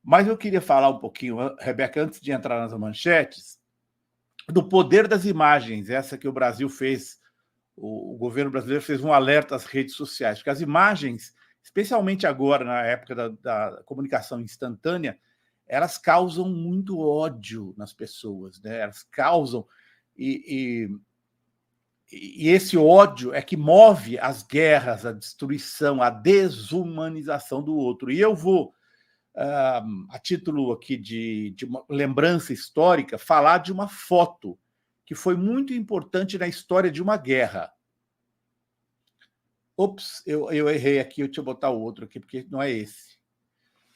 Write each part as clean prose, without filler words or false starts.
Mas eu queria falar um pouquinho, Rebeca, antes de entrar nas manchetes, do poder das imagens, essa que o Brasil fez, o governo brasileiro fez um alerta às redes sociais, porque as imagens, especialmente agora, na época da comunicação instantânea, elas causam muito ódio nas pessoas, né? Elas causam... E esse ódio é que move as guerras, a destruição, a desumanização do outro. E eu vou, a título aqui de uma lembrança histórica, falar de uma foto que foi muito importante na história de uma guerra. Ops, eu errei aqui, deixa eu botar o outro aqui, porque não é esse.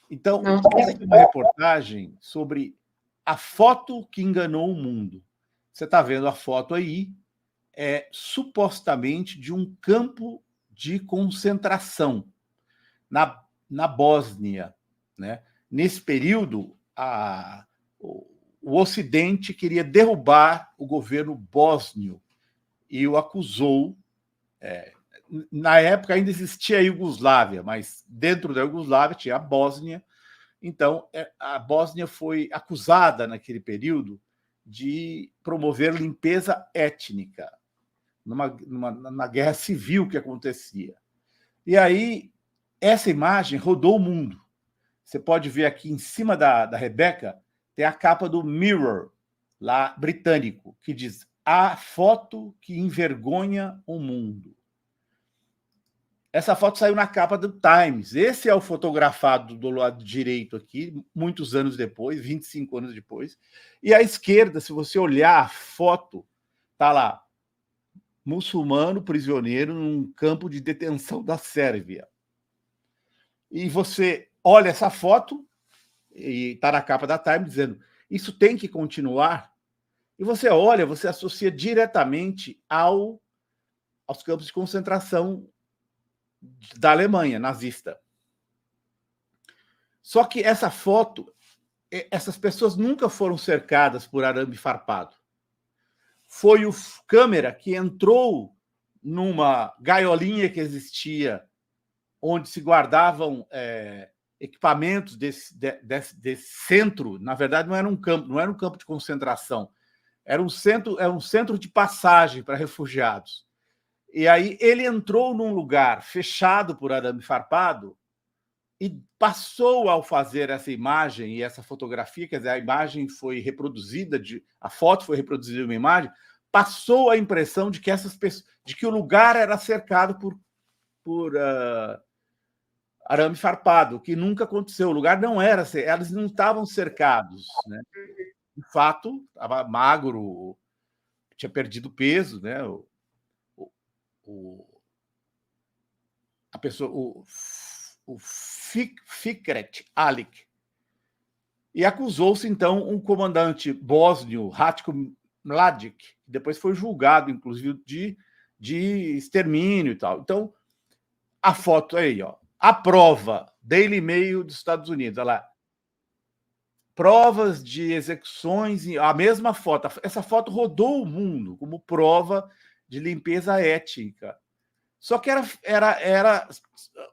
Então, essa é uma reportagem sobre a foto que enganou o mundo. Você está vendo a foto aí, é supostamente de um campo de concentração na Bósnia, né? Nesse período, o Ocidente queria derrubar o governo bósnio e o acusou. Na época ainda existia a Iugoslávia, mas dentro da Iugoslávia tinha a Bósnia. Então, a Bósnia foi acusada naquele período de promover limpeza étnica numa guerra civil que acontecia. E aí, essa imagem rodou o mundo. Você pode ver aqui em cima da Rebeca, tem a capa do Mirror, lá britânico, que diz: a foto que envergonha o mundo. Essa foto saiu na capa do Times. Esse é o fotografado do lado direito aqui, muitos anos depois, 25 anos depois. E à esquerda, se você olhar a foto, está lá: muçulmano prisioneiro num campo de detenção da Sérvia. E você olha essa foto, e está na capa da Time, dizendo: isso tem que continuar. E você olha, você associa diretamente aos campos de concentração da Alemanha, nazista. Só que essa foto, essas pessoas nunca foram cercadas por arame farpado. Foi o câmera que entrou numa gaiolinha que existia, onde se guardavam equipamentos desse centro. Na verdade, não era um campo de concentração, era um centro de passagem para refugiados. E aí ele entrou num lugar fechado por arame farpado e passou, ao fazer essa imagem e essa fotografia, quer dizer, a imagem foi reproduzida, a foto foi reproduzida uma imagem, passou a impressão de que o lugar era cercado por arame farpado, que nunca aconteceu. O lugar não era, eles não estavam cercados, né? De fato, estava magro, tinha perdido peso, né? A pessoa, o Fikret Alik, e acusou-se, então, um comandante bósnio, Ratko Mladic, que depois foi julgado, inclusive, de extermínio e tal. Então, a foto aí, ó, a prova, Daily Mail dos Estados Unidos, olha lá, provas de execuções, a mesma foto, essa foto rodou o mundo como prova de limpeza étnica. Só que era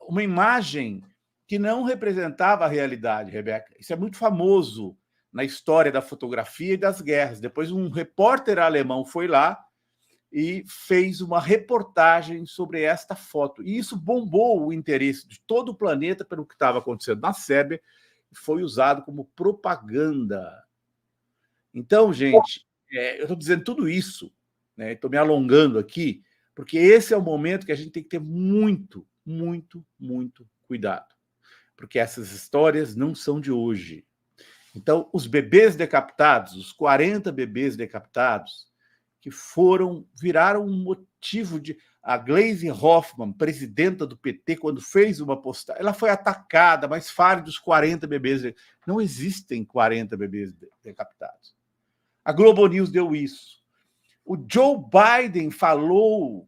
uma imagem que não representava a realidade, Rebeca. Isso é muito famoso na história da fotografia e das guerras. Depois, um repórter alemão foi lá e fez uma reportagem sobre esta foto. E isso bombou o interesse de todo o planeta pelo que estava acontecendo na Sérvia e foi usado como propaganda. Então, gente, eu estou dizendo tudo isso, né? Estou me alongando aqui, porque esse é o momento que a gente tem que ter muito, muito, muito cuidado, porque essas histórias não são de hoje. Então, os bebês decapitados, os 40 bebês decapitados, que viraram um motivo de... A Gleisi Hoffmann, presidenta do PT, quando fez uma postagem, ela foi atacada, mas fale dos 40 bebês. Não existem 40 bebês decapitados. A Globo News deu isso. O Joe Biden falou...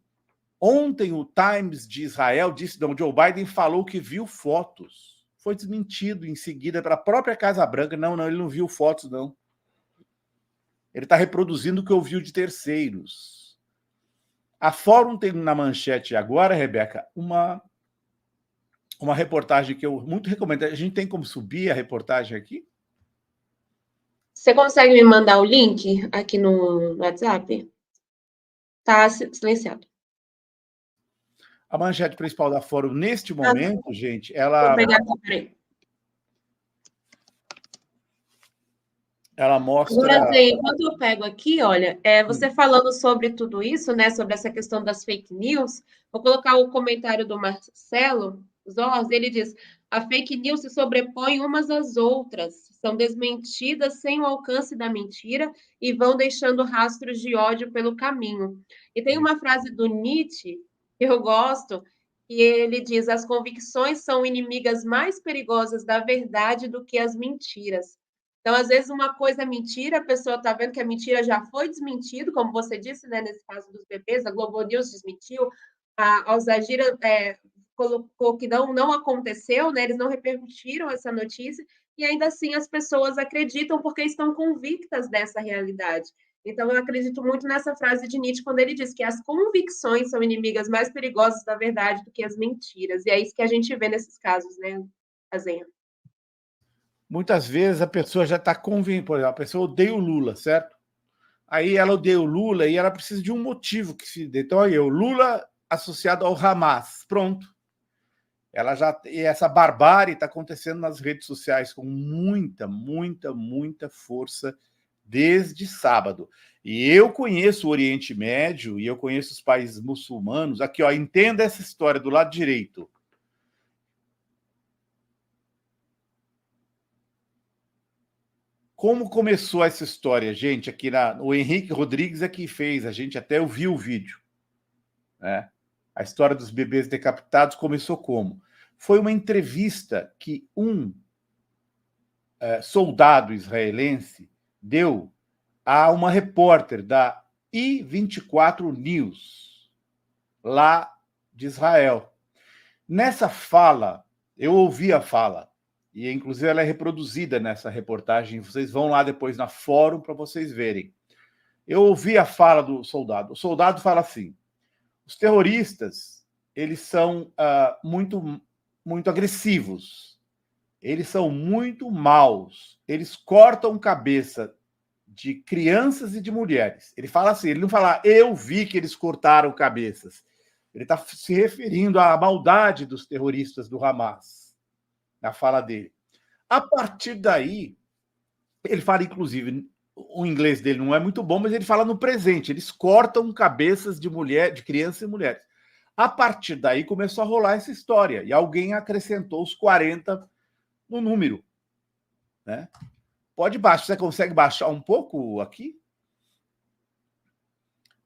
Ontem o Times de Israel disse... Não, o Joe Biden falou que viu fotos. Foi desmentido em seguida pela própria Casa Branca. Não, ele não viu fotos, não. Ele está reproduzindo o que ouviu de terceiros. A Fórum tem na manchete agora, Rebeca, uma uma reportagem que eu muito recomendo. A gente tem como subir a reportagem aqui? Você consegue me mandar o link aqui no WhatsApp? Tá silenciado. A manchete principal da Fórum, neste Ah, momento, gente, vou ela pegar aqui, peraí. mostra... Agora, Zé, enquanto eu pego aqui, olha, você falando sobre tudo isso, né, sobre essa questão das fake news, vou colocar o comentário do Marcelo Zorz, ele diz, a fake news se sobrepõe umas às outras, são desmentidas sem o alcance da mentira e vão deixando rastros de ódio pelo caminho. E tem uma frase do Nietzsche, que eu gosto, e ele diz, as convicções são inimigas mais perigosas da verdade do que as mentiras. Então, às vezes, uma coisa é mentira, a pessoa está vendo que a mentira já foi desmentido, como você disse, né, nesse caso dos bebês, a Globo News desmentiu, a Al Jazeera colocou que não aconteceu, né, eles não repercutiram essa notícia, e ainda assim as pessoas acreditam porque estão convictas dessa realidade. Então, eu acredito muito nessa frase de Nietzsche, quando ele diz que as convicções são inimigas mais perigosas da verdade do que as mentiras. E é isso que a gente vê nesses casos, né, Azenha? Muitas vezes a pessoa já está convencida, por exemplo, a pessoa odeia o Lula, certo? Aí ela odeia o Lula e ela precisa de um motivo que se dê. Então, aí, o Lula associado ao Hamas, pronto. Ela já... E essa barbárie está acontecendo nas redes sociais com muita, muita, muita força desde sábado. E eu conheço o Oriente Médio e eu conheço os países muçulmanos. Aqui, ó, entenda essa história do lado direito. Como começou essa história, gente? Aqui o Henrique Rodrigues é que fez, a gente até ouviu o vídeo, né? A história dos bebês decapitados começou como? Foi uma entrevista que um soldado israelense deu a uma repórter da I24 News, lá de Israel. Nessa fala, eu ouvi a fala, e inclusive ela é reproduzida nessa reportagem, vocês vão lá depois na fórum para vocês verem. Eu ouvi a fala do soldado. O soldado fala assim: os terroristas, eles são muito, muito agressivos, eles são muito maus, eles cortam cabeça de crianças e de mulheres. Ele fala assim, ele não fala, eu vi que eles cortaram cabeças. Ele está se referindo à maldade dos terroristas do Hamas, na fala dele. A partir daí, ele fala, inclusive, o inglês dele não é muito bom, mas ele fala no presente, eles cortam cabeças de mulher, de crianças e mulheres. A partir daí começou a rolar essa história, e alguém acrescentou os 40 no número, né? Pode baixar, você consegue baixar um pouco aqui?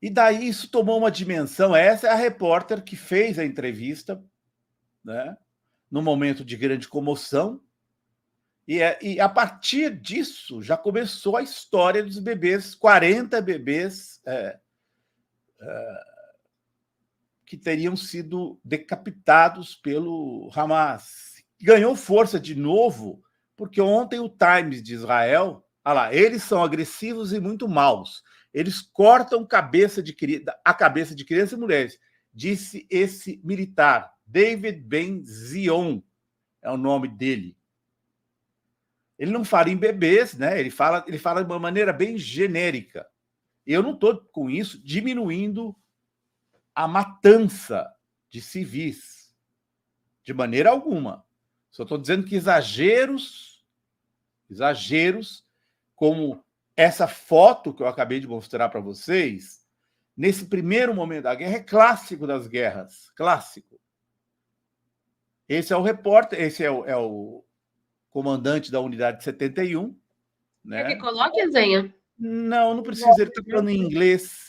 E daí isso tomou uma dimensão. Essa é a repórter que fez a entrevista, né, no momento de grande comoção. E a partir disso já começou a história dos bebês, 40 bebês que teriam sido decapitados pelo Hamas. Ganhou força de novo, porque ontem o Times de Israel, olha lá, eles são agressivos e muito maus. Eles cortam a cabeça de crianças e mulheres, disse esse militar, David Ben-Zion, é o nome dele. Ele não fala em bebês, né? Ele fala de uma maneira bem genérica. Eu não estou, com isso, diminuindo a matança de civis, de maneira alguma. Só estou dizendo que exageros, como essa foto que eu acabei de mostrar para vocês, nesse primeiro momento da guerra, é clássico das guerras, clássico. Esse é o repórter, esse é o comandante da unidade 71. Quer que Né? coloque, Zenha? Não precisa, ele está falando em inglês.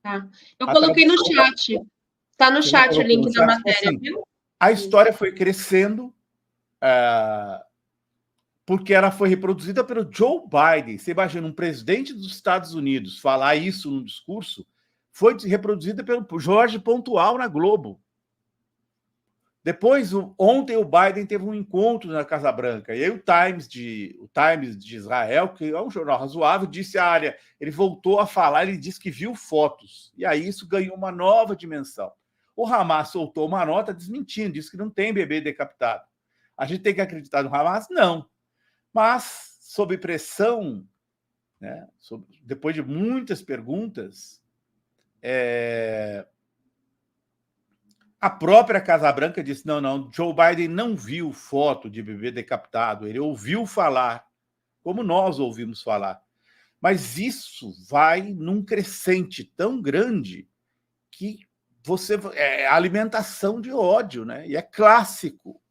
Tá. Eu coloquei no chat. Está no chat o link da matéria, assim, viu? A história foi crescendo porque ela foi reproduzida pelo Joe Biden. Você imagina um presidente dos Estados Unidos falar isso num discurso? Foi reproduzida pelo Jorge Pontual na Globo. Depois, ontem o Biden teve um encontro na Casa Branca, e aí o Times de Israel, que é um jornal razoável, disse a área, ele voltou a falar, ele disse que viu fotos, e aí isso ganhou uma nova dimensão. O Hamas soltou uma nota desmentindo, disse que não tem bebê decapitado. A gente tem que acreditar no Hamas? Não. Mas, sob pressão, né, depois de muitas perguntas, a própria Casa Branca disse: não, Joe Biden não viu foto de bebê decapitado, ele ouviu falar, como nós ouvimos falar. Mas isso vai num crescente tão grande que é alimentação de ódio, né? E é clássico